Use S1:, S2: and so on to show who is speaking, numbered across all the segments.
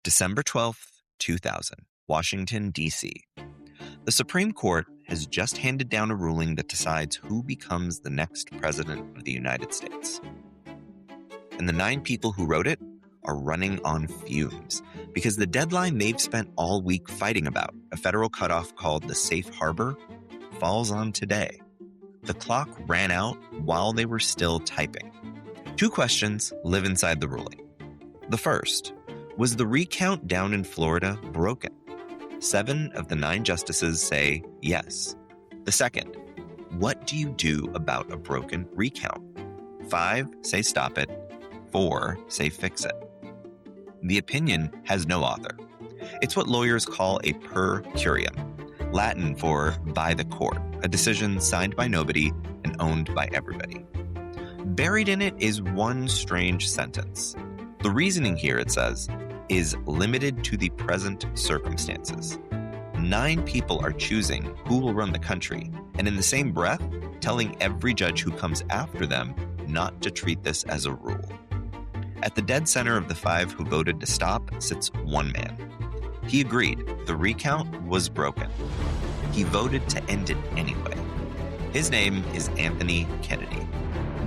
S1: December 12th, 2000, Washington, D.C. The Supreme Court has just handed down a ruling that decides who becomes the next president of the United States. And the 9 people who wrote it are running on fumes because the deadline they've spent all week fighting about, a federal cutoff called the safe harbor, falls on today. The clock ran out while they were still typing. 2 questions live inside the ruling. The first, was the recount down in Florida broken? 7 of the 9 justices say yes. The second, what do you do about a broken recount? 5 say stop it. 4 say fix it. The opinion has no author. It's what lawyers call a per curiam, Latin for by the court, a decision signed by nobody and owned by everybody. Buried in it is one strange sentence. The reasoning here, it says, is limited to the present circumstances. 9 people are choosing who will run the country, and in the same breath, telling every judge who comes after them not to treat this as a rule. At the dead center of the 5 who voted to stop sits one man. He agreed the recount was broken. He voted to end it anyway. His name is Anthony Kennedy.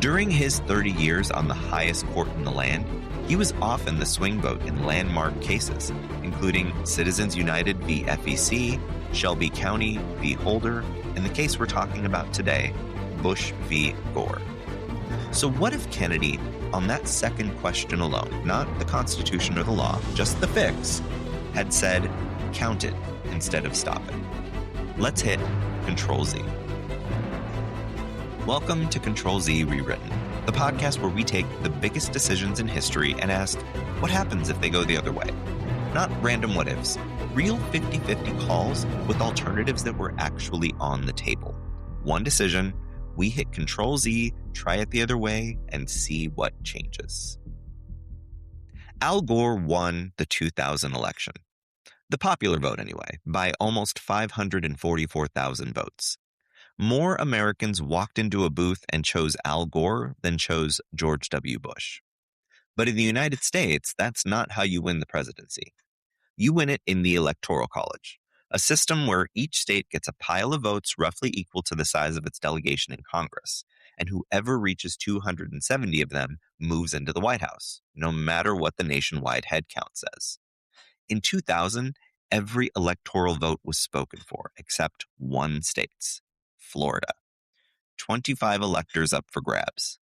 S1: During his 30 years on the highest court in the land, he was often the swing vote in landmark cases, including Citizens United v. FEC, Shelby County v. Holder, and the case we're talking about today, Bush v. Gore. So what if Kennedy, on that second question alone, not the Constitution or the law, just the fix, had said, count it instead of stop it? Let's hit Control-Z. Welcome to Control-Z Rewritten, the podcast where we take the biggest decisions in history and ask, what happens if they go the other way? Not random what-ifs, real 50-50 calls with alternatives that were actually on the table. One decision, we hit Control-Z, try it the other way, and see what changes. Al Gore won the 2000 election. The popular vote, anyway, by almost 544,000 votes. More Americans walked into a booth and chose Al Gore than chose George W. Bush. But in the United States, that's not how you win the presidency. You win it in the Electoral College, a system where each state gets a pile of votes roughly equal to the size of its delegation in Congress, and whoever reaches 270 of them moves into the White House, no matter what the nationwide head count says. In 2000, every electoral vote was spoken for, except one state's, Florida. 25 electors up for grabs.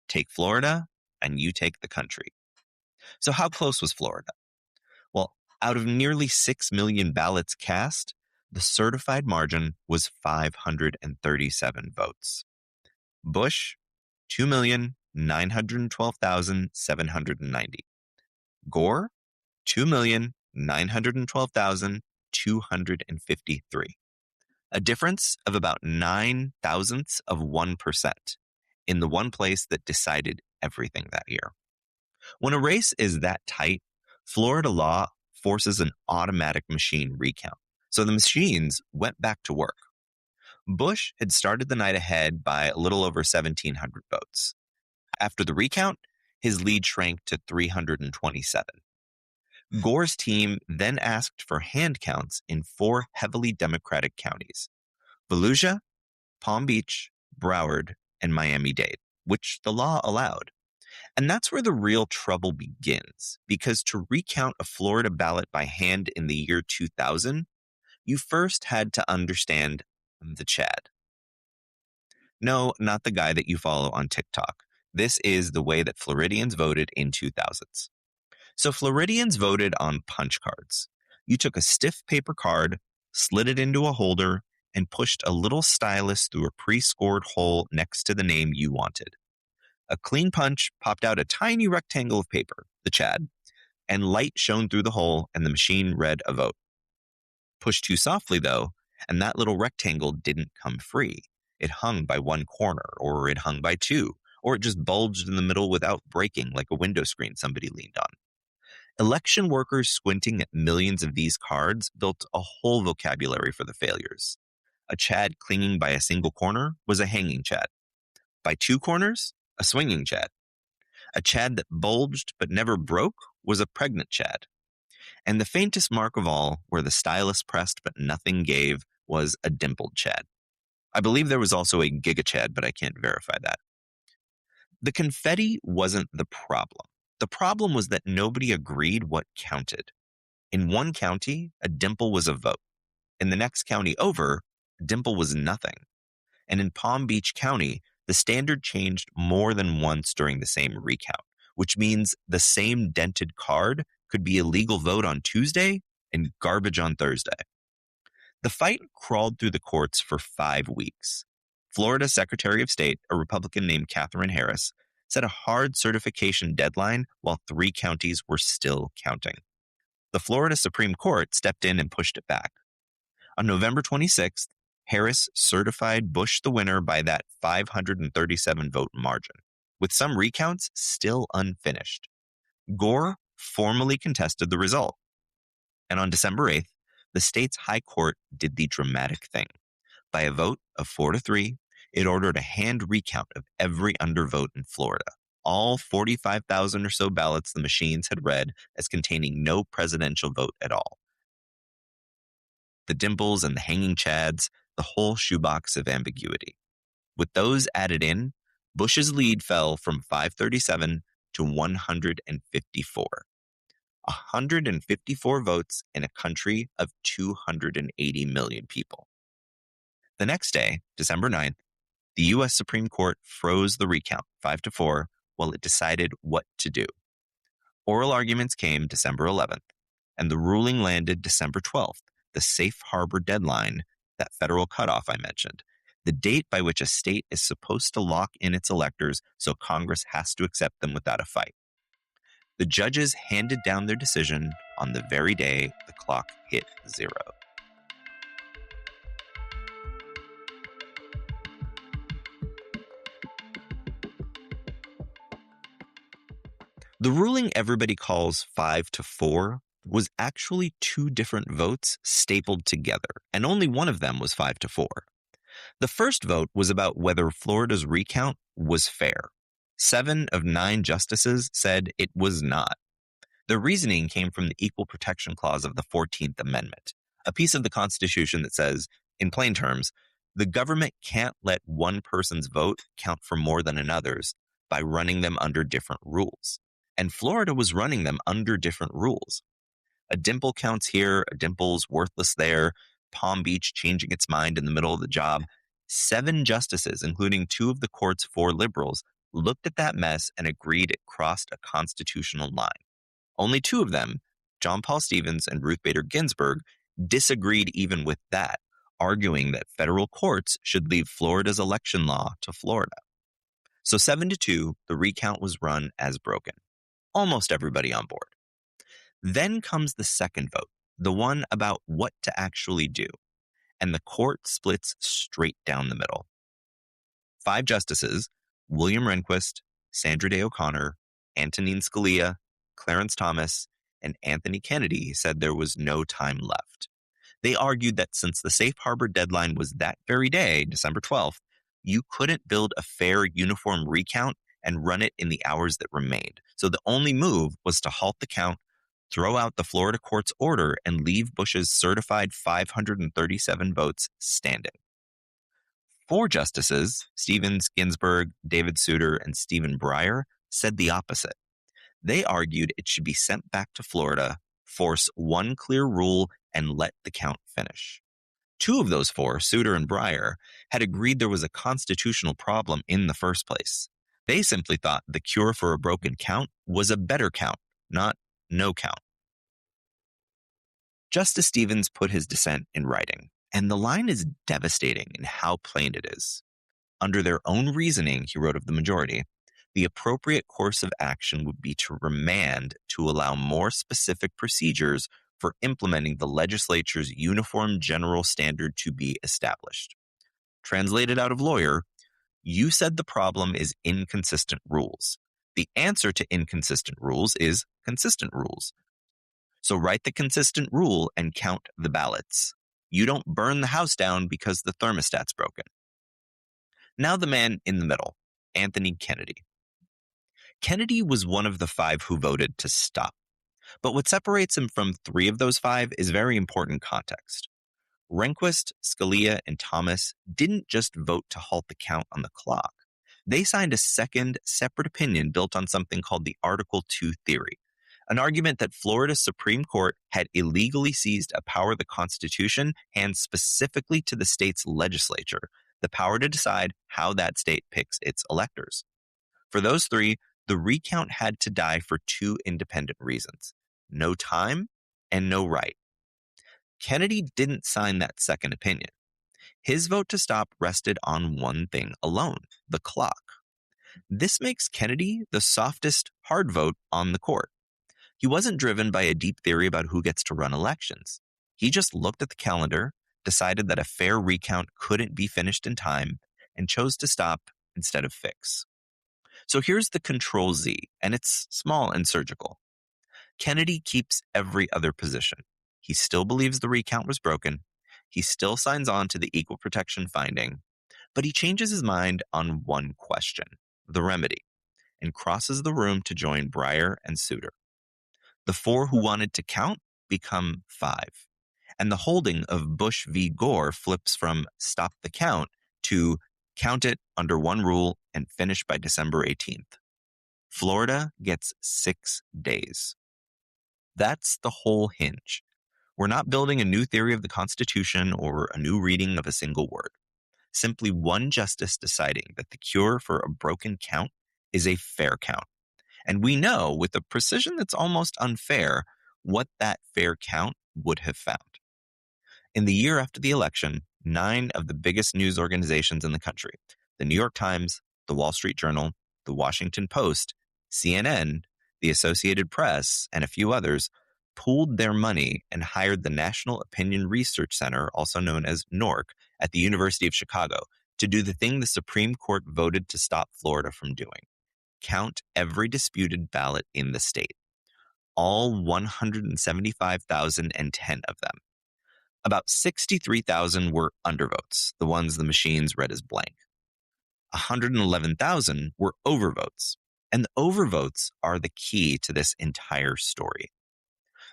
S1: Take Florida, and you take the country. So how close was Florida? Well, out of nearly 6 million ballots cast, the certified margin was 537 votes. Bush, 2,912,790. Gore, 2,912,253. A difference of about 0.09% in the one place that decided everything that year. When a race is that tight, Florida law forces an automatic machine recount, so the machines went back to work. Bush had started the night ahead by a little over 1,700 votes. After the recount, his lead shrank to 327. Gore's team then asked for hand counts in 4 heavily Democratic counties: Volusia, Palm Beach, Broward, and Miami-Dade, which the law allowed. And that's where the real trouble begins, because to recount a Florida ballot by hand in the year 2000, you first had to understand the Chad. No, not the guy that you follow on TikTok. This is the way that Floridians voted in 2000s. So Floridians voted on punch cards. You took a stiff paper card, slid it into a holder, and pushed a little stylus through a pre-scored hole next to the name you wanted. A clean punch popped out a tiny rectangle of paper, the Chad, and light shone through the hole and the machine read a vote. Push too softly, though, and that little rectangle didn't come free. It hung by one corner, or it hung by 2, or it just bulged in the middle without breaking like a window screen somebody leaned on. Election workers squinting at millions of these cards built a whole vocabulary for the failures. A Chad clinging by a single corner was a hanging Chad. By 2 corners, a swinging Chad. A Chad that bulged but never broke was a pregnant Chad. And the faintest mark of all, where the stylus pressed but nothing gave, was a dimpled Chad. I believe there was also a Giga Chad, but I can't verify that. The confetti wasn't the problem. The problem was that nobody agreed what counted. In one county, a dimple was a vote. In the next county over, a dimple was nothing. And in Palm Beach County, the standard changed more than once during the same recount, which means the same dented card could be a legal vote on Tuesday and garbage on Thursday. The fight crawled through the courts for 5 weeks. Florida Secretary of State, a Republican named Katherine Harris, set a hard certification deadline while 3 counties were still counting. The Florida Supreme Court stepped in and pushed it back. On November 26th, Harris certified Bush the winner by that 537 vote margin, with some recounts still unfinished. Gore formally contested the result. And on December 8th, the state's high court did the dramatic thing. By a vote of 4-3, it ordered a hand recount of every undervote in Florida, all 45,000 or so ballots the machines had read as containing no presidential vote at all. The dimples and the hanging chads, the whole shoebox of ambiguity. With those added in, Bush's lead fell from 537 to 154. 154 votes in a country of 280 million people. The next day, December 9th, the U.S. Supreme Court froze the recount 5-4 while it decided what to do. Oral arguments came December 11th, and the ruling landed December 12th, the safe harbor deadline, that federal cutoff I mentioned, the date by which a state is supposed to lock in its electors so Congress has to accept them without a fight. The judges handed down their decision on the very day the clock hit 0. The ruling everybody calls 5-4 was actually 2 different votes stapled together, and only one of them was 5-4. The first vote was about whether Florida's recount was fair. 7 of 9 justices said it was not. The reasoning came from the Equal Protection Clause of the 14th Amendment, a piece of the Constitution that says, in plain terms, the government can't let one person's vote count for more than another's by running them under different rules. And Florida was running them under different rules. A dimple counts here, a dimple's worthless there, Palm Beach changing its mind in the middle of the job. 7 justices, including 2 of the court's 4 liberals, looked at that mess and agreed it crossed a constitutional line. Only 2 of them, John Paul Stevens and Ruth Bader Ginsburg, disagreed even with that, arguing that federal courts should leave Florida's election law to Florida. So 7-2, the recount was run as broken. Almost everybody on board. Then comes the second vote, the one about what to actually do, and the court splits straight down the middle. 5 justices, William Rehnquist, Sandra Day O'Connor, Antonin Scalia, Clarence Thomas, and Anthony Kennedy said there was no time left. They argued that since the safe harbor deadline was that very day, December 12th, you couldn't build a fair, uniform recount and run it in the hours that remained. So the only move was to halt the count, throw out the Florida court's order, and leave Bush's certified 537 votes standing. 4 justices, Stevens, Ginsburg, David Souter, and Stephen Breyer, said the opposite. They argued it should be sent back to Florida, force one clear rule, and let the count finish. 2 of those 4, Souter and Breyer, had agreed there was a constitutional problem in the first place. They simply thought the cure for a broken count was a better count, not no count. Justice Stevens put his dissent in writing, and the line is devastating in how plain it is. Under their own reasoning, he wrote of the majority, the appropriate course of action would be to remand to allow more specific procedures for implementing the legislature's uniform general standard to be established. Translated out of lawyer, you said the problem is inconsistent rules. The answer to inconsistent rules is consistent rules. So write the consistent rule and count the ballots. You don't burn the house down because the thermostat's broken. Now the man in the middle, Anthony Kennedy. Kennedy was one of the 5 who voted to stop. But what separates him from 3 of those 5 is very important context. Rehnquist, Scalia, and Thomas didn't just vote to halt the count on the clock. They signed a second, separate opinion built on something called the Article 2 theory, an argument that Florida's Supreme Court had illegally seized a power the Constitution hands specifically to the state's legislature, the power to decide how that state picks its electors. For those 3, the recount had to die for 2 independent reasons: no time and no right. Kennedy didn't sign that second opinion. His vote to stop rested on one thing alone: the clock. This makes Kennedy the softest hard vote on the court. He wasn't driven by a deep theory about who gets to run elections. He just looked at the calendar, decided that a fair recount couldn't be finished in time, and chose to stop instead of fix. So here's the Control Z, and it's small and surgical. Kennedy keeps every other position. He still believes the recount was broken. He still signs on to the equal protection finding, but he changes his mind on one question, the remedy, and crosses the room to join Breyer and Souter. The 4 who wanted to count become 5, and the holding of Bush v. Gore flips from stop the count to count it under one rule and finish by December 18th. Florida gets 6 days. That's the whole hinge. We're not building a new theory of the Constitution or a new reading of a single word. Simply one justice deciding that the cure for a broken count is a fair count. And we know, with a precision that's almost unfair, what that fair count would have found. In the year after the election, 9 of the biggest news organizations in the country, the New York Times, the Wall Street Journal, the Washington Post, CNN, the Associated Press, and a few others, pooled their money and hired the National Opinion Research Center, also known as NORC, at the University of Chicago, to do the thing the Supreme Court voted to stop Florida from doing: count every disputed ballot in the state. All 175,010 of them. About 63,000 were undervotes, the ones the machines read as blank. 111,000 were overvotes, and the overvotes are the key to this entire story.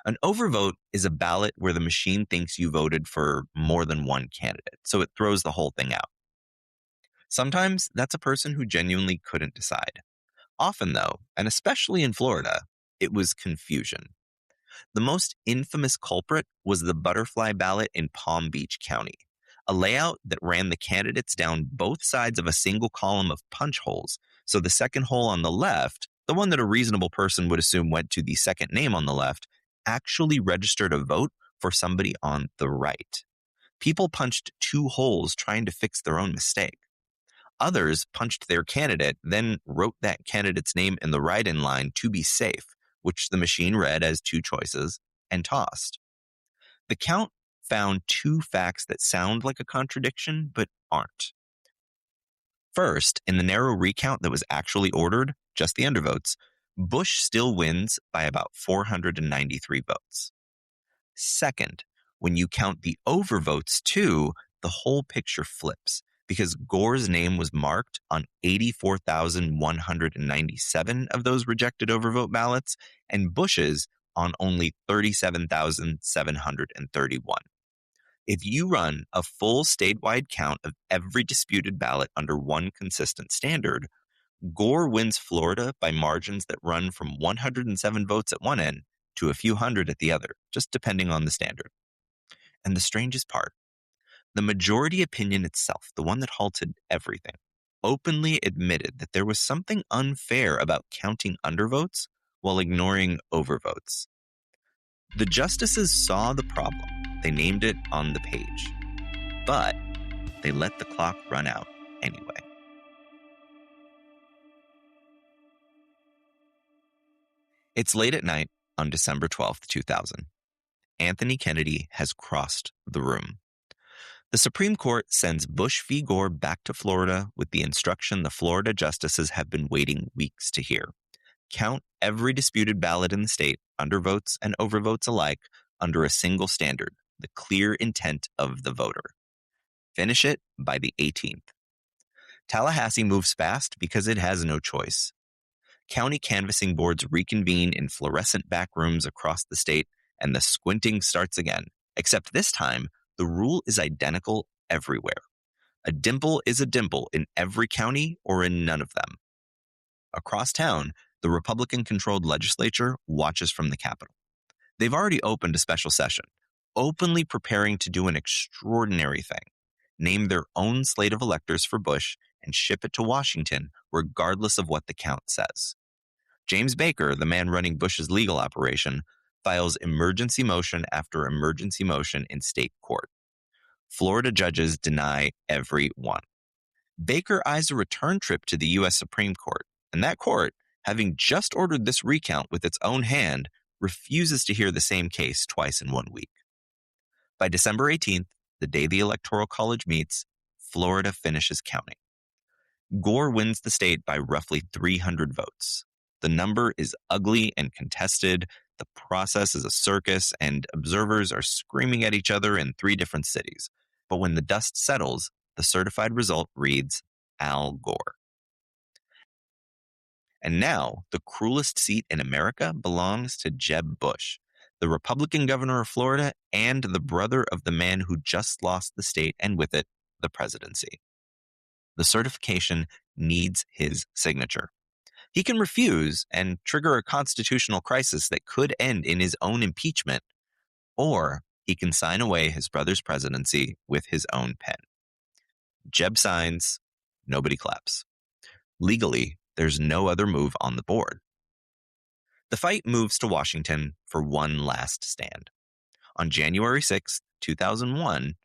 S1: An overvote is a ballot where the machine thinks you voted for more than one candidate, so it throws the whole thing out. Sometimes that's a person who genuinely couldn't decide. Often, though, and especially in Florida, it was confusion. The most infamous culprit was the butterfly ballot in Palm Beach County, a layout that ran the candidates down both sides of a single column of punch holes, so the second hole on the left, the one that a reasonable person would assume went to the second name on the left, actually registered a vote for somebody on the right. People punched 2 holes trying to fix their own mistake. Others punched their candidate, then wrote that candidate's name in the write-in line to be safe, which the machine read as 2 choices, and tossed. The count found 2 facts that sound like a contradiction, but aren't. First, in the narrow recount that was actually ordered, just the undervotes, Bush still wins by about 493 votes. Second, when you count the overvotes too, the whole picture flips, because Gore's name was marked on 84,197 of those rejected overvote ballots, and Bush's on only 37,731. If you run a full statewide count of every disputed ballot under one consistent standard, Gore wins Florida by margins that run from 107 votes at one end to a few hundred at the other, just depending on the standard. And the strangest part, the majority opinion itself, the one that halted everything, openly admitted that there was something unfair about counting undervotes while ignoring overvotes. The justices saw the problem. They named it on the page. But they let the clock run out anyway. It's late at night on December 12th, 2000. Anthony Kennedy has crossed the room. The Supreme Court sends Bush v. Gore back to Florida with the instruction the Florida justices have been waiting weeks to hear. Count every disputed ballot in the state, undervotes and overvotes alike, under a single standard, the clear intent of the voter. Finish it by the 18th. Tallahassee moves fast because it has no choice. County canvassing boards reconvene in fluorescent back rooms across the state, and the squinting starts again. Except this time, the rule is identical everywhere. A dimple is a dimple in every county or in none of them. Across town, the Republican-controlled legislature watches from the Capitol. They've already opened a special session, openly preparing to do an extraordinary thing: name their own slate of electors for Bush and ship it to Washington, regardless of what the count says. James Baker, the man running Bush's legal operation, files emergency motion after emergency motion in state court. Florida judges deny every one. Baker eyes a return trip to the U.S. Supreme Court, and that court, having just ordered this recount with its own hand, refuses to hear the same case twice in 1 week. By December 18th, the day the Electoral College meets, Florida finishes counting. Gore wins the state by roughly 300 votes. The number is ugly and contested, the process is a circus, and observers are screaming at each other in 3 different cities. But when the dust settles, the certified result reads Al Gore. And now, the cruelest seat in America belongs to Jeb Bush, the Republican governor of Florida and the brother of the man who just lost the state and with it, the presidency. The certification needs his signature. He can refuse and trigger a constitutional crisis that could end in his own impeachment, or he can sign away his brother's presidency with his own pen. Jeb signs, nobody claps. Legally, there's no other move on the board. The fight moves to Washington for one last stand. On January 6, 2001,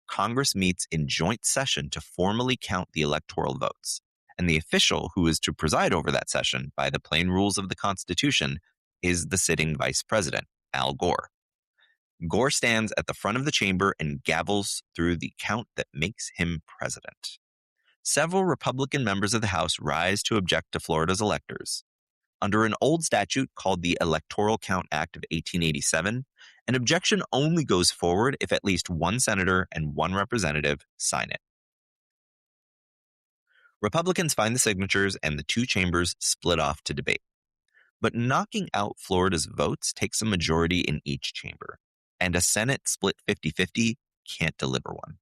S1: Congress meets in joint session to formally count the electoral votes, and the official who is to preside over that session by the plain rules of the Constitution is the sitting vice president, Al Gore. Gore stands at the front of the chamber and gavels through the count that makes him president. Several Republican members of the House rise to object to Florida's electors. Under an old statute called the Electoral Count Act of 1887, an objection only goes forward if at least one senator and one representative sign it. Republicans find the signatures and the 2 chambers split off to debate. But knocking out Florida's votes takes a majority in each chamber, and a Senate split 50-50 can't deliver one.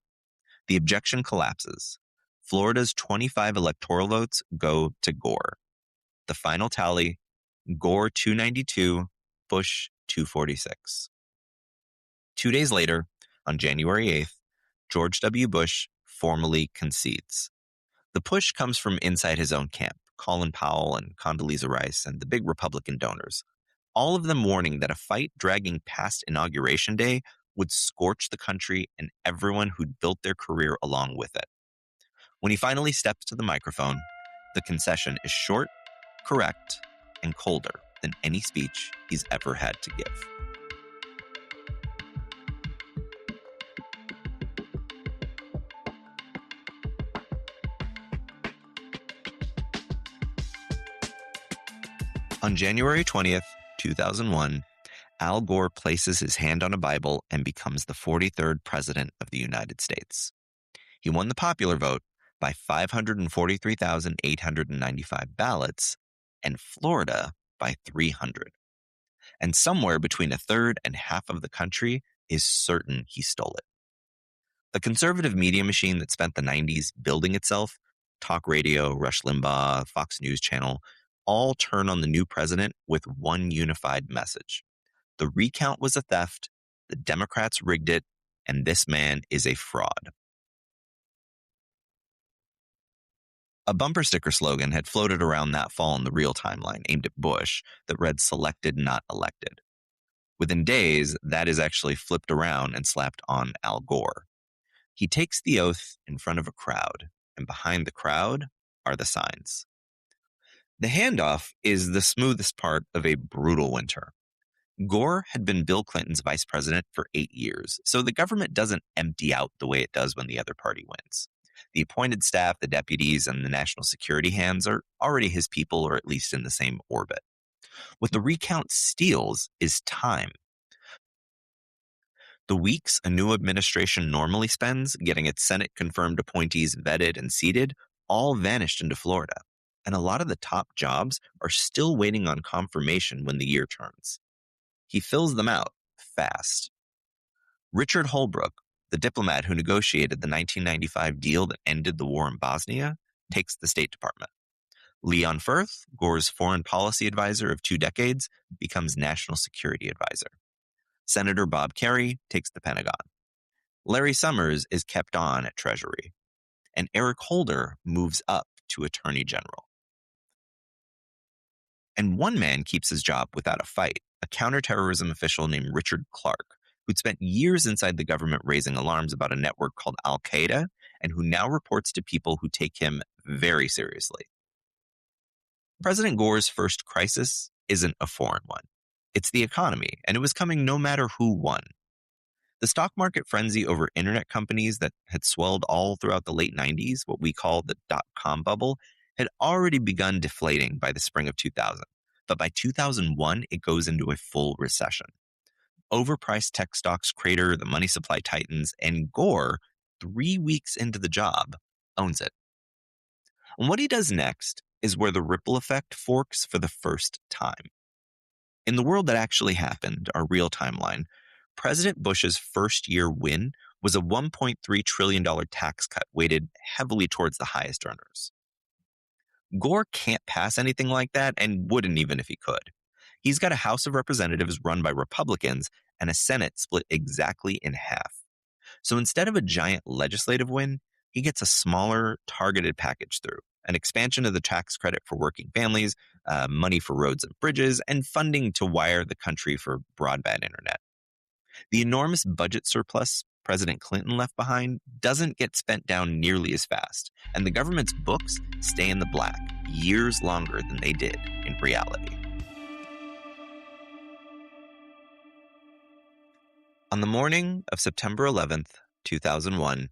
S1: The objection collapses. Florida's 25 electoral votes go to Gore. The final tally, Gore 292, Bush 246. 2 days later, on January 8th, George W. Bush formally concedes. The push comes from inside his own camp, Colin Powell and Condoleezza Rice and the big Republican donors, all of them warning that a fight dragging past Inauguration Day would scorch the country and everyone who'd built their career along with it. When he finally steps to the microphone, the concession is short, correct, and colder than any speech he's ever had to give. On January 20th, 2001, Al Gore places his hand on a Bible and becomes the 43rd President of the United States. He won the popular vote by 543,895 ballots, and Florida by 300. And somewhere between a third and half of the country is certain he stole it. The conservative media machine that spent the 90s building itself, talk radio, Rush Limbaugh, Fox News Channel, all turn on the new president with one unified message. The recount was a theft, the Democrats rigged it, and this man is a fraud. A bumper sticker slogan had floated around that fall in the real timeline aimed at Bush that read "Selected, not elected." Within days, that is actually flipped around and slapped on Al Gore. He takes the oath in front of a crowd, and behind the crowd are the signs. The handoff is the smoothest part of a brutal winter. Gore had been Bill Clinton's vice president for 8 years, so the government doesn't empty out the way it does when the other party wins. The appointed staff, the deputies, and the national security hands are already his people, or at least in the same orbit. What the recount steals is time. The weeks a new administration normally spends getting its Senate-confirmed appointees vetted and seated all vanished into Florida. and a lot of the top jobs are still waiting on confirmation when the year turns. He fills them out fast. Richard Holbrooke, the diplomat who negotiated the 1995 deal that ended the war in Bosnia, takes the State Department. Leon Firth, Gore's foreign policy advisor of 2 decades, becomes national security advisor. Senator Bob Kerrey takes the Pentagon. Larry Summers is kept on at Treasury. And Eric Holder moves up to Attorney General. And one man keeps his job without a fight, a counterterrorism official named Richard Clarke, who'd spent years inside the government raising alarms about a network called Al-Qaeda, and who now reports to people who take him very seriously. President Gore's first crisis isn't a foreign one. It's the economy, and it was coming no matter who won. The stock market frenzy over internet companies that had swelled all throughout the late 90s, what we call the dot-com bubble, had already begun deflating by the spring of 2000. But by 2001, it goes into a full recession. Overpriced tech stocks crater, the money supply tightens, and Gore, 3 weeks into the job, owns it. And what he does next is where the ripple effect forks for the first time. In the world that actually happened, our real timeline, President Bush's first-year win was a $1.3 trillion tax cut weighted heavily towards the highest earners. Gore can't pass anything like that and wouldn't even if he could. He's got a House of Representatives run by Republicans and a Senate split exactly in half. So instead of a giant legislative win, he gets a smaller, targeted package through, an expansion of the tax credit for working families, money for roads and bridges, and funding to wire the country for broadband internet. The enormous budget surplus President Clinton left behind doesn't get spent down nearly as fast, and the government's books stay in the black years longer than they did in reality. On the morning of September 11th, 2001,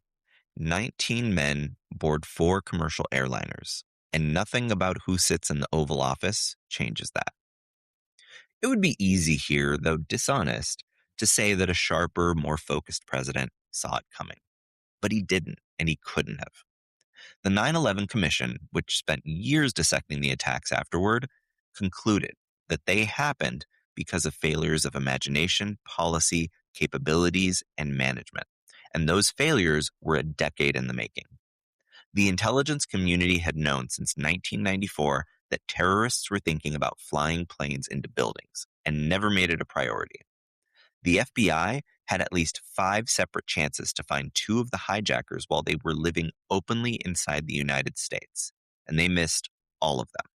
S1: 19 men board 4 commercial airliners, and nothing about who sits in the Oval Office changes that. It would be easy here, though dishonest, to say that a sharper, more focused president saw it coming. But he didn't, and he couldn't have. The 9/11 Commission, which spent years dissecting the attacks afterward, concluded that they happened because of failures of imagination, policy, capabilities, and management. And those failures were a decade in the making. The intelligence community had known since 1994 that terrorists were thinking about flying planes into buildings and never made it a priority. The FBI had at least 5 separate chances to find 2 of the hijackers while they were living openly inside the United States, and they missed all of them.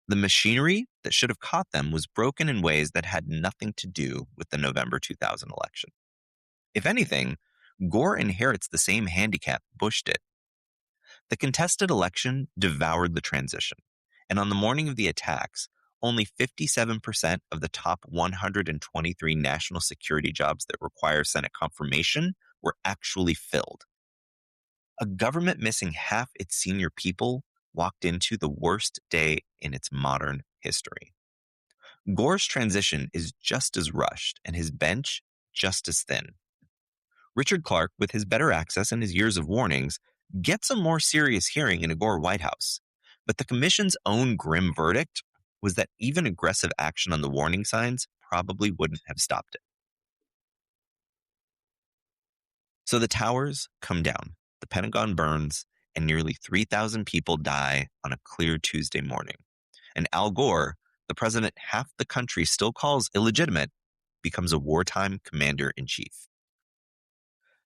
S1: The machinery that should have caught them was broken in ways that had nothing to do with the November 2000 election. If anything, Gore inherits the same handicap Bush did. The contested election devoured the transition, and on the morning of the attacks, only 57% of the top 123 national security jobs that require Senate confirmation were actually filled. A government missing half its senior people walked into the worst day in its modern history. Gore's transition is just as rushed and his bench just as thin. Richard Clarke, with his better access and his years of warnings, gets a more serious hearing in a Gore White House. But the commission's own grim verdict was that even aggressive action on the warning signs probably wouldn't have stopped it. So the towers come down, the Pentagon burns, and nearly 3,000 people die on a clear Tuesday morning. And Al Gore, the president half the country still calls illegitimate, becomes a wartime commander-in-chief.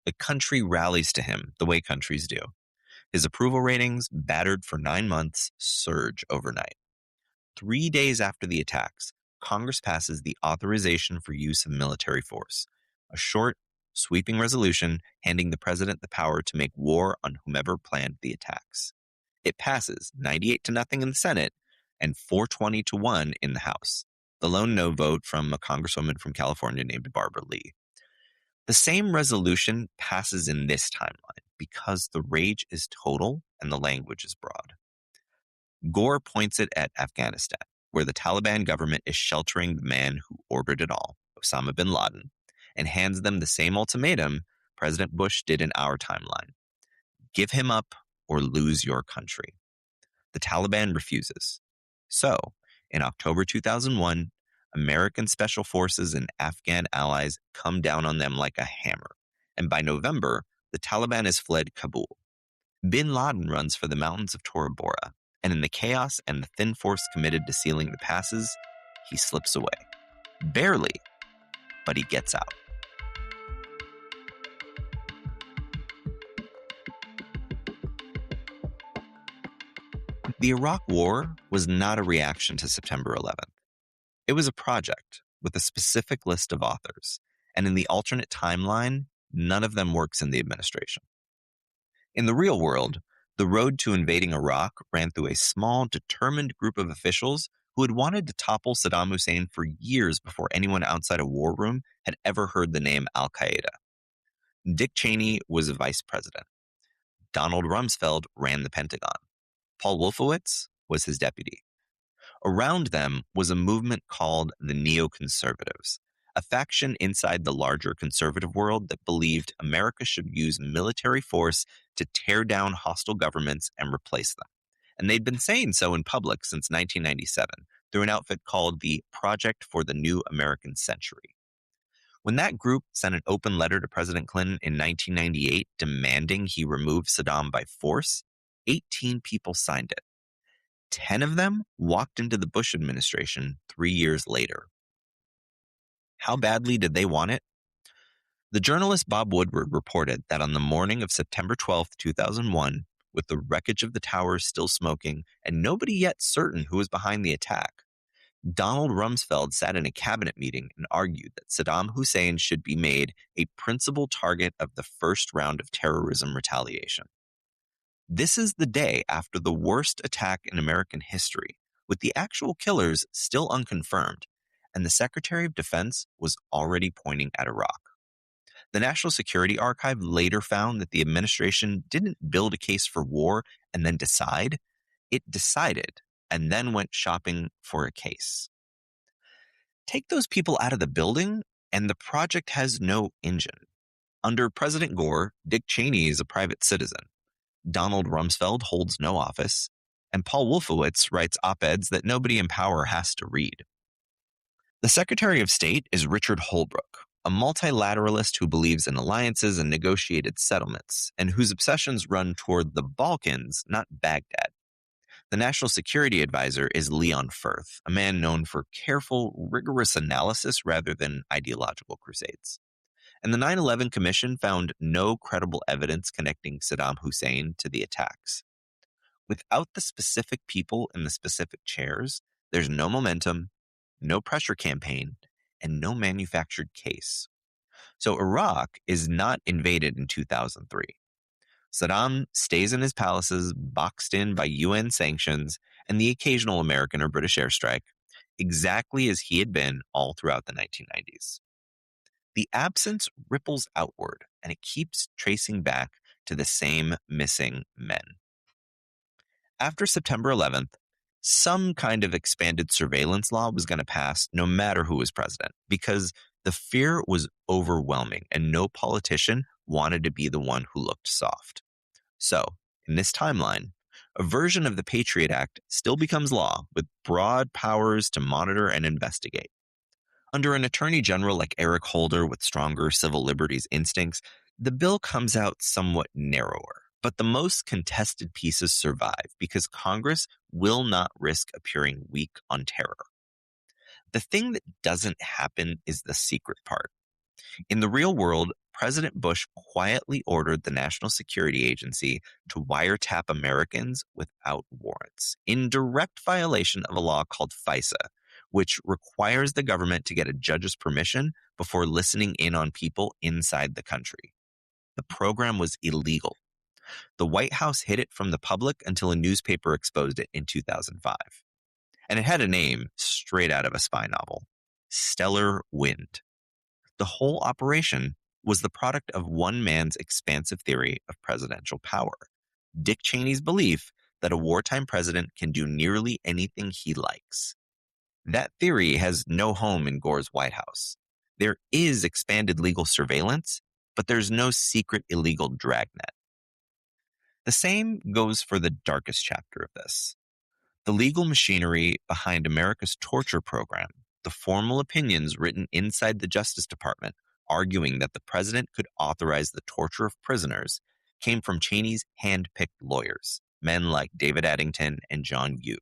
S1: The country rallies to him the way countries do. His approval ratings, battered for 9 months, surge overnight. 3 days after the attacks, Congress passes the Authorization for Use of Military Force, a short, sweeping resolution handing the president the power to make war on whomever planned the attacks. It passes 98-0 in the Senate and 420-1 in the House, the lone no vote from a congresswoman from California named Barbara Lee. The same resolution passes in this timeline because the rage is total and the language is broad. Gore points it at Afghanistan, where the Taliban government is sheltering the man who ordered it all, Osama bin Laden, and hands them the same ultimatum President Bush did in our timeline. Give him up or lose your country. The Taliban refuses. So, in October 2001, American special forces and Afghan allies come down on them like a hammer. And by November, the Taliban has fled Kabul. Bin Laden runs for the mountains of Tora Bora, and in the chaos and the thin force committed to sealing the passes, he slips away. Barely, but he gets out. The Iraq War was not a reaction to September 11th. It was a project with a specific list of authors, and in the alternate timeline, none of them works in the administration. In the real world, the road to invading Iraq ran through a small, determined group of officials who had wanted to topple Saddam Hussein for years before anyone outside a war room had ever heard the name al-Qaeda. Dick Cheney was vice president. Donald Rumsfeld ran the Pentagon. Paul Wolfowitz was his deputy. Around them was a movement called the neoconservatives, a faction inside the larger conservative world that believed America should use military force to tear down hostile governments and replace them. And they'd been saying so in public since 1997 through an outfit called the Project for the New American Century. When that group sent an open letter to President Clinton in 1998 demanding he remove Saddam by force, 18 people signed it. 10 of them walked into the Bush administration 3 years later. How badly did they want it? The journalist Bob Woodward reported that on the morning of September 12, 2001, with the wreckage of the towers still smoking and nobody yet certain who was behind the attack, Donald Rumsfeld sat in a cabinet meeting and argued that Saddam Hussein should be made a principal target of the first round of terrorism retaliation. This is the day after the worst attack in American history, with the actual killers still unconfirmed, and the Secretary of Defense was already pointing at Iraq. The National Security Archive later found that the administration didn't build a case for war and then decide. It decided and then went shopping for a case. Take those people out of the building, and the project has no engine. Under President Gore, Dick Cheney is a private citizen. Donald Rumsfeld holds no office, and Paul Wolfowitz writes op-eds that nobody in power has to read. The Secretary of State is Richard Holbrooke, a multilateralist who believes in alliances and negotiated settlements, and whose obsessions run toward the Balkans, not Baghdad. The National Security Advisor is Leon Firth, a man known for careful, rigorous analysis rather than ideological crusades. And the 9/11 Commission found no credible evidence connecting Saddam Hussein to the attacks. Without the specific people in the specific chairs, there's no momentum, no pressure campaign, and no manufactured case. So Iraq is not invaded in 2003. Saddam stays in his palaces, boxed in by UN sanctions and the occasional American or British airstrike, exactly as he had been all throughout the 1990s. The absence ripples outward, and it keeps tracing back to the same missing men. After September 11th, some kind of expanded surveillance law was going to pass no matter who was president, because the fear was overwhelming and no politician wanted to be the one who looked soft. So, in this timeline, a version of the Patriot Act still becomes law with broad powers to monitor and investigate. Under an attorney general like Eric Holder with stronger civil liberties instincts, the bill comes out somewhat narrower, but the most contested pieces survive because Congress will not risk appearing weak on terror. The thing that doesn't happen is the secret part. In the real world, President Bush quietly ordered the National Security Agency to wiretap Americans without warrants, in direct violation of a law called FISA, which requires the government to get a judge's permission before listening in on people inside the country. The program was illegal. The White House hid it from the public until a newspaper exposed it in 2005. And it had a name straight out of a spy novel, Stellar Wind. The whole operation was the product of one man's expansive theory of presidential power, Dick Cheney's belief that a wartime president can do nearly anything he likes. That theory has no home in Gore's White House. There is expanded legal surveillance, but there's no secret illegal dragnet. The same goes for the darkest chapter of this, The legal machinery behind America's torture program, the formal opinions written inside the Justice Department arguing that the president could authorize the torture of prisoners, came from Cheney's hand-picked lawyers, men like David Addington and John Yoo.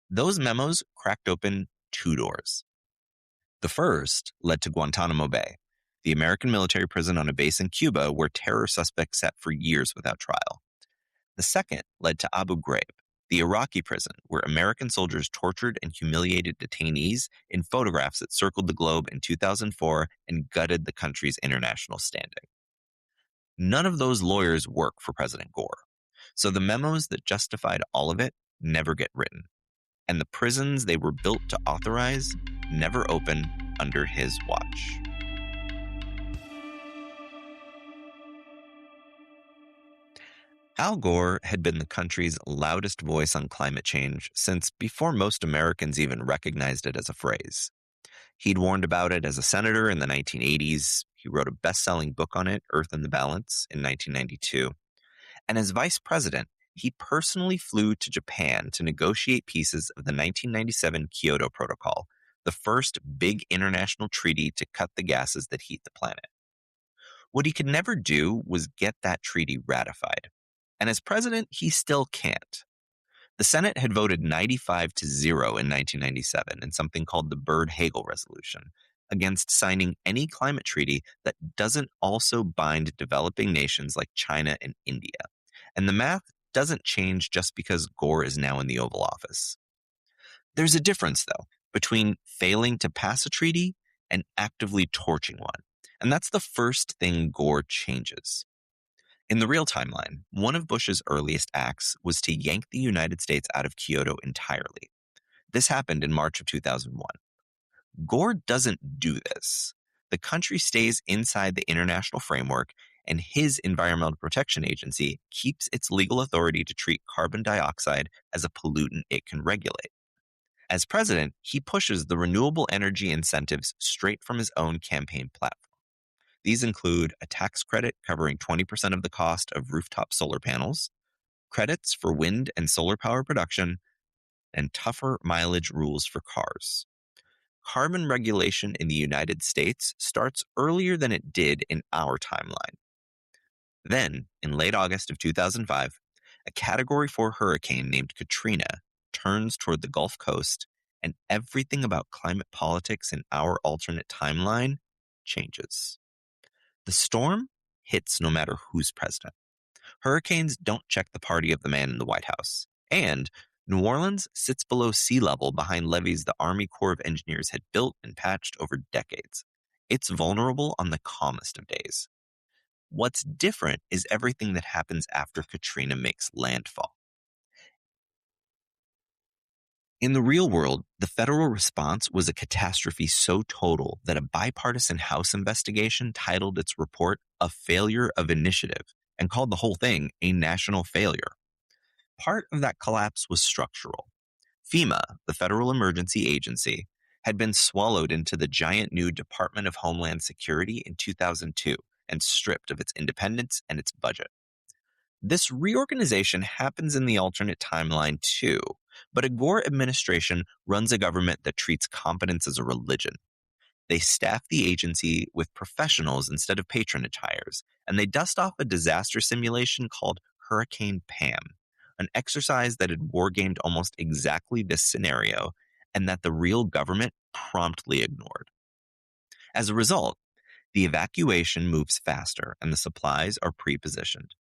S1: Those memos cracked open two doors. The first led to Guantanamo Bay, the American military prison on a base in Cuba where terror suspects sat for years without trial. The second led to Abu Ghraib, the Iraqi prison where American soldiers tortured and humiliated detainees in photographs that circled the globe in 2004 and gutted the country's international standing. None of those lawyers work for President Gore, so the memos that justified all of it never get written, and the prisons they were built to authorize never open under his watch. Al Gore had been the country's loudest voice on climate change since before most Americans even recognized it as a phrase. He'd warned about it as a senator in the 1980s. He wrote a best-selling book on it, Earth in the Balance, in 1992. And as vice president, he personally flew to Japan to negotiate pieces of the 1997 Kyoto Protocol, the first big international treaty to cut the gases that heat the planet. What he could never do was get that treaty ratified. And as president, he still can't. The Senate had voted 95-0 in 1997 in something called the Byrd-Hagel Resolution against signing any climate treaty that doesn't also bind developing nations like China and India. And the math doesn't change just because Gore is now in the Oval Office. There's a difference, though, between failing to pass a treaty and actively torching one. And that's the first thing Gore changes. In the real timeline, one of Bush's earliest acts was to yank the United States out of Kyoto entirely. This happened in March of 2001. Gore doesn't do this. The country stays inside the international framework, and his Environmental Protection Agency keeps its legal authority to treat carbon dioxide as a pollutant it can regulate. As president, he pushes the renewable energy incentives straight from his own campaign platform. These include a tax credit covering 20% of the cost of rooftop solar panels, credits for wind and solar power production, and tougher mileage rules for cars. Carbon regulation in the United States starts earlier than it did in our timeline. Then, in late August of 2005, a Category 4 hurricane named Katrina turns toward the Gulf Coast, and everything about climate politics in our alternate timeline changes. The storm hits no matter who's president. Hurricanes don't check the party of the man in the White House. And New Orleans sits below sea level behind levees the Army Corps of Engineers had built and patched over decades. It's vulnerable on the calmest of days. What's different is everything that happens after Katrina makes landfall. In the real world, the federal response was a catastrophe so total that a bipartisan House investigation titled its report "A Failure of Initiative" and called the whole thing a national failure. Part of that collapse was structural. FEMA, the Federal Emergency Agency, had been swallowed into the giant new Department of Homeland Security in 2002 and stripped of its independence and its budget. This reorganization happens in the alternate timeline too, but a Gore administration runs a government that treats competence as a religion. They staff the agency with professionals instead of patronage hires, and they dust off a disaster simulation called Hurricane Pam, an exercise that had wargamed almost exactly this scenario and that the real government promptly ignored. As a result, the evacuation moves faster and the supplies are pre-positioned.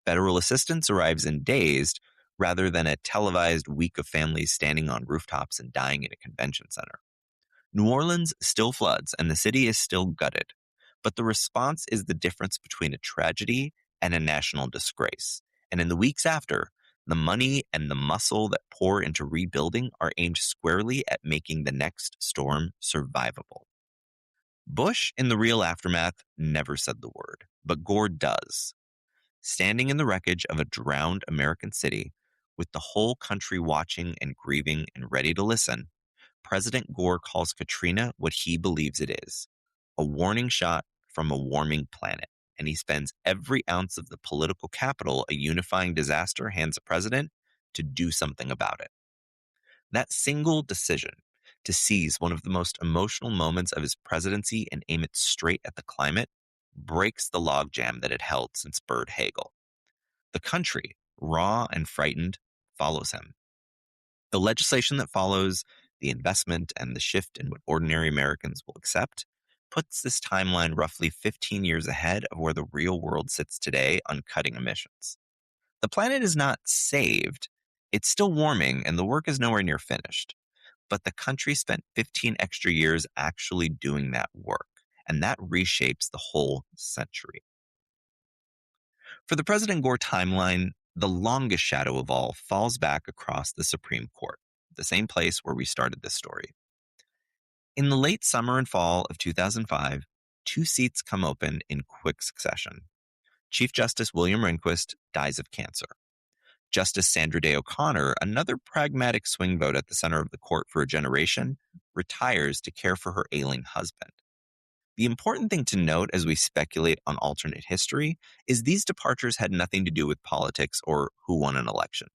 S1: Federal assistance arrives in days rather than a televised week of families standing on rooftops and dying in a convention center. New Orleans still floods and the city is still gutted, but the response is the difference between a tragedy and a national disgrace. And in the weeks after, the money and the muscle that pour into rebuilding are aimed squarely at making the next storm survivable. Bush, in the real aftermath, never said the word, but Gore does. Standing in the wreckage of a drowned American city, with the whole country watching and grieving and ready to listen, President Gore calls Katrina what he believes it is, a warning shot from a warming planet, and he spends every ounce of the political capital a unifying disaster hands a president to do something about it. That single decision to seize one of the most emotional moments of his presidency and aim it straight at the climate breaks the logjam that had held since Byrd Hagel. The country, raw and frightened, follows him. The legislation that follows, the investment, and the shift in what ordinary Americans will accept puts this timeline roughly 15 years ahead of where the real world sits today on cutting emissions. The planet is not saved, it's still warming, and the work is nowhere near finished. But the country spent 15 extra years actually doing that work, and that reshapes the whole century. For the President Gore timeline, the longest shadow of all falls back across the Supreme Court, the same place where we started this story. In the late summer and fall of 2005, two seats come open in quick succession. Chief Justice William Rehnquist dies of cancer. Justice Sandra Day O'Connor, another pragmatic swing vote at the center of the court for a generation, retires to care for her ailing husband. The important thing to note as we speculate on alternate history is these departures had nothing to do with politics or who won an election.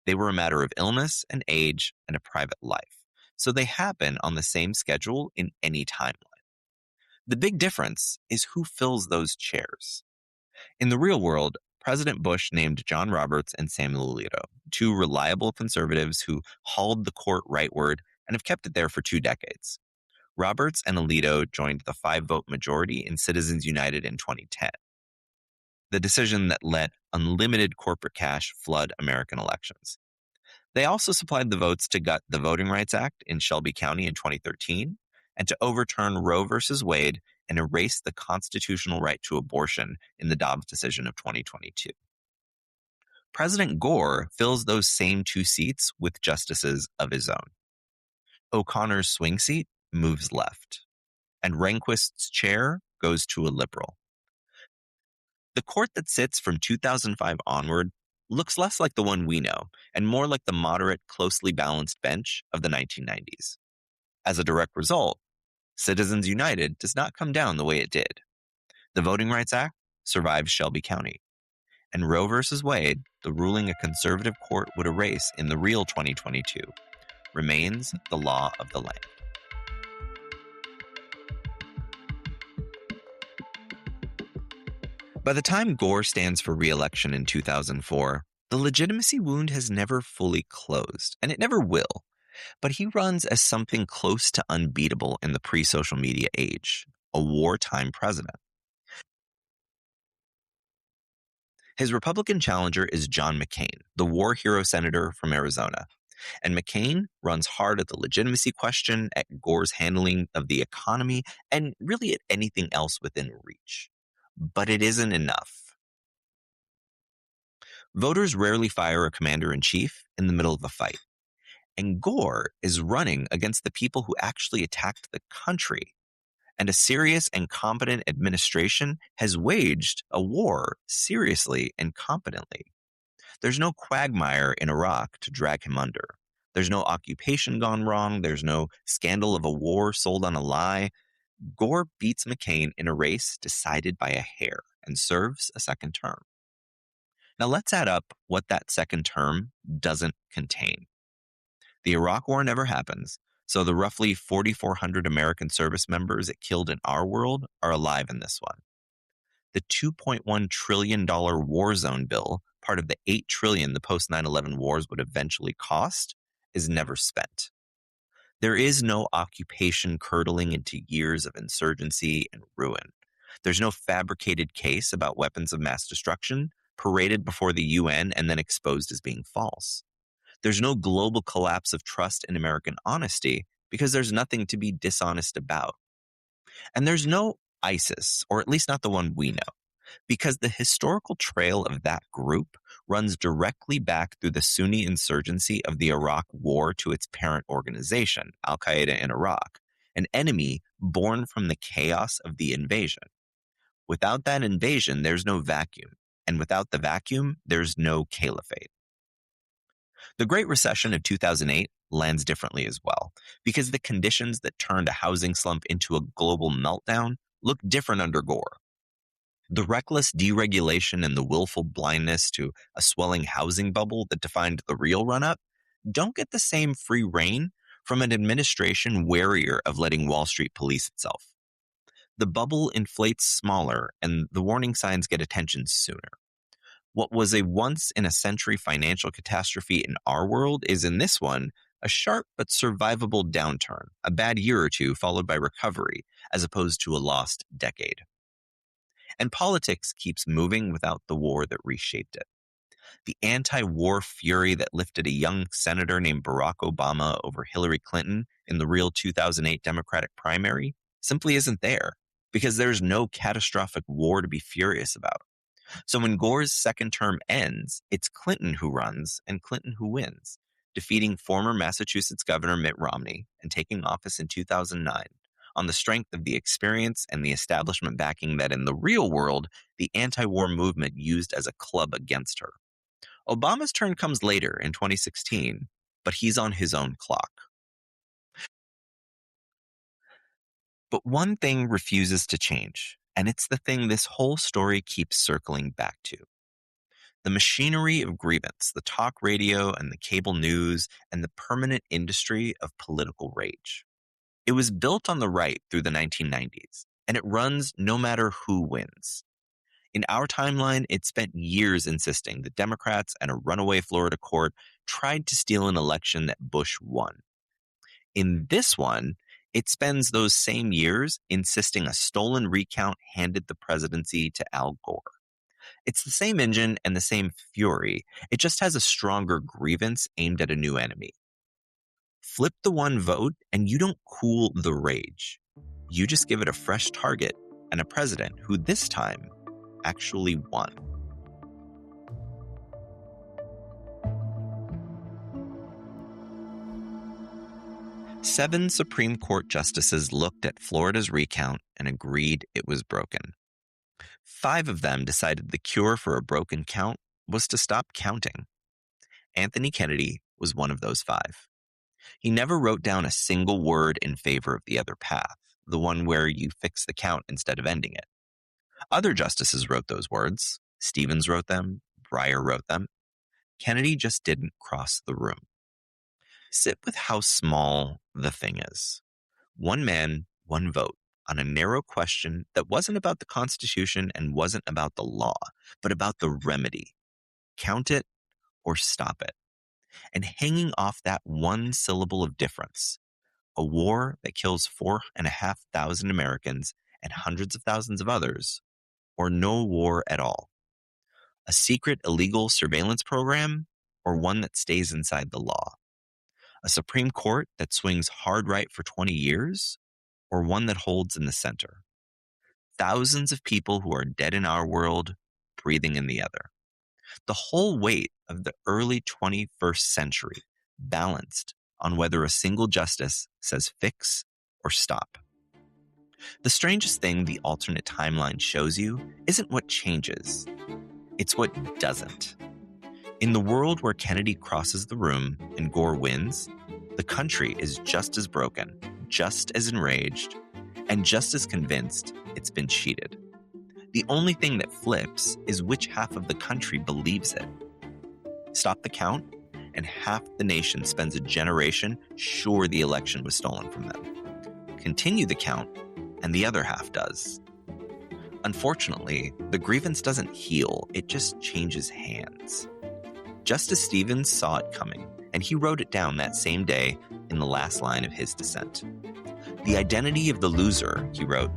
S1: They were a matter of illness and age and a private life, so they happen on the same schedule in any timeline. The big difference is who fills those chairs. In the real world, President Bush named John Roberts and Samuel Alito, two reliable conservatives who hauled the court rightward and have kept it there for 2 decades. Roberts and Alito joined the 5-vote majority in Citizens United in 2010, the decision that let unlimited corporate cash flood American elections. They also supplied the votes to gut the Voting Rights Act in Shelby County in 2013 and to overturn Roe v. Wade and erase the constitutional right to abortion in the Dobbs decision of 2022. President Gore fills those same 2 seats with justices of his own. O'Connor's swing seat moves left, and Rehnquist's chair goes to a liberal. The court that sits from 2005 onward looks less like the one we know and more like the moderate, closely balanced bench of the 1990s. As a direct result, Citizens United does not come down the way it did. The Voting Rights Act survives Shelby County, and Roe v. Wade, the ruling a conservative court would erase in the real 2022, remains the law of the land. By the time Gore stands for re-election in 2004, the legitimacy wound has never fully closed, and it never will. But he runs as something close to unbeatable in the pre-social media age, a wartime president. His Republican challenger is John McCain, the war hero senator from Arizona. And McCain runs hard at the legitimacy question, at Gore's handling of the economy, and really at anything else within reach. But it isn't enough. Voters rarely fire a commander-in-chief in the middle of a fight. And Gore is running against the people who actually attacked the country. And a serious and competent administration has waged a war seriously and competently. There's no quagmire in Iraq to drag him under. There's no occupation gone wrong. There's no scandal of a war sold on a lie. Gore beats McCain in a race decided by a hair and serves a second term. Now let's add up what that second term doesn't contain. The Iraq War never happens, so the roughly 4,400 American service members it killed in our world are alive in this one. The $2.1 trillion war zone bill, part of the $8 trillion the post 9/11 wars would eventually cost, is never spent. There is no occupation curdling into years of insurgency and ruin. There's no fabricated case about weapons of mass destruction paraded before the UN and then exposed as being false. There's no global collapse of trust in American honesty because there's nothing to be dishonest about. And there's no ISIS, or at least not the one we know, because the historical trail of that group runs directly back through the Sunni insurgency of the Iraq War to its parent organization, Al-Qaeda in Iraq, an enemy born from the chaos of the invasion. Without that invasion, there's no vacuum, and without the vacuum, there's no caliphate. The Great Recession of 2008 lands differently as well, because the conditions that turned a housing slump into a global meltdown look different under Gore. The reckless deregulation and the willful blindness to a swelling housing bubble that defined the real run-up don't get the same free rein from an administration warier of letting Wall Street police itself. The bubble inflates smaller, and the warning signs get attention sooner. What was a once-in-a-century financial catastrophe in our world is, in this one, a sharp but survivable downturn, a bad year or two followed by recovery, as opposed to a lost decade. And politics keeps moving without the war that reshaped it. The anti-war fury that lifted a young senator named Barack Obama over Hillary Clinton in the real 2008 Democratic primary simply isn't there, because there's no catastrophic war to be furious about. So when Gore's second term ends, it's Clinton who runs and Clinton who wins, defeating former Massachusetts Governor Mitt Romney and taking office in 2009 on the strength of the experience and the establishment backing that in the real world, the anti-war movement used as a club against her. Obama's turn comes later in 2016, but he's on his own clock. But one thing refuses to change, and it's the thing this whole story keeps circling back to. The machinery of grievance, the talk radio and the cable news, and the permanent industry of political rage. It was built on the right through the 1990s, and it runs no matter who wins. In our timeline, it spent years insisting that Democrats and a runaway Florida court tried to steal an election that Bush won. In this one, it spends those same years insisting a stolen recount handed the presidency to Al Gore. It's the same engine and the same fury. It just has a stronger grievance aimed at a new enemy. Flip the one vote and you don't cool the rage. You just give it a fresh target and a president who this time actually won. Seven Supreme Court justices looked at Florida's recount and agreed it was broken. 5 of them decided the cure for a broken count was to stop counting. Anthony Kennedy was one of those 5. He never wrote down a single word in favor of the other path, the one where you fix the count instead of ending it. Other justices wrote those words. Stevens wrote them. Breyer wrote them. Kennedy just didn't cross the room. Sit with how small the thing is. One man, one vote on a narrow question that wasn't about the Constitution and wasn't about the law, but about the remedy. Count it or stop it. And hanging off that one syllable of difference, a war that kills 4,500 Americans and hundreds of thousands of others, or no war at all. A secret illegal surveillance program, or one that stays inside the law. A Supreme Court that swings hard right for 20 years, or one that holds in the center. Thousands of people who are dead in our world, breathing in the other. The whole weight of the early 21st century balanced on whether a single justice says fix or stop. The strangest thing the alternate timeline shows you isn't what changes, it's what doesn't. In the world where Kennedy crosses the room and Gore wins, the country is just as broken, just as enraged, and just as convinced it's been cheated. The only thing that flips is which half of the country believes it. Stop the count, and half the nation spends a generation sure the election was stolen from them. Continue the count, and the other half does. Unfortunately, the grievance doesn't heal, it just changes hands. Justice Stevens saw it coming, and he wrote it down that same day in the last line of his dissent. The identity of the loser, he wrote,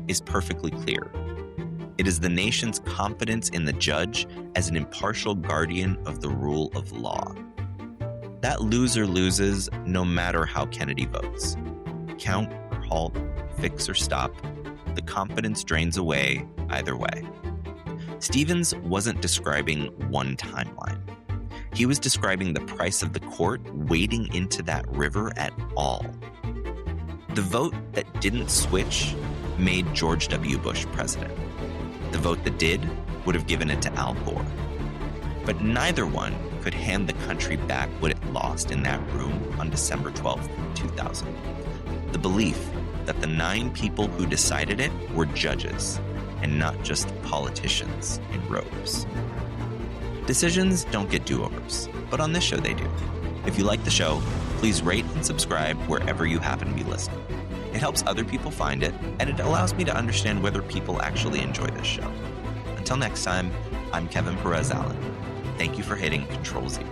S1: is perfectly clear. It is the nation's confidence in the judge as an impartial guardian of the rule of law. That loser loses no matter how Kennedy votes. Count or halt, fix or stop, the confidence drains away either way. Stevens wasn't describing one timeline. He was describing the price of the court wading into that river at all. The vote that didn't switch made George W. Bush president. The vote that did would have given it to Al Gore. But neither one could hand the country back what it lost in that room on December 12, 2000. The belief that the 9 people who decided it were judges and not just politicians in robes. Decisions don't get do-overs, but on this show they do. If you like the show, please rate and subscribe wherever you happen to be listening. It helps other people find it, and it allows me to understand whether people actually enjoy this show. Until next time, I'm Kevin Perez Allen. Thank you for hitting Control Z.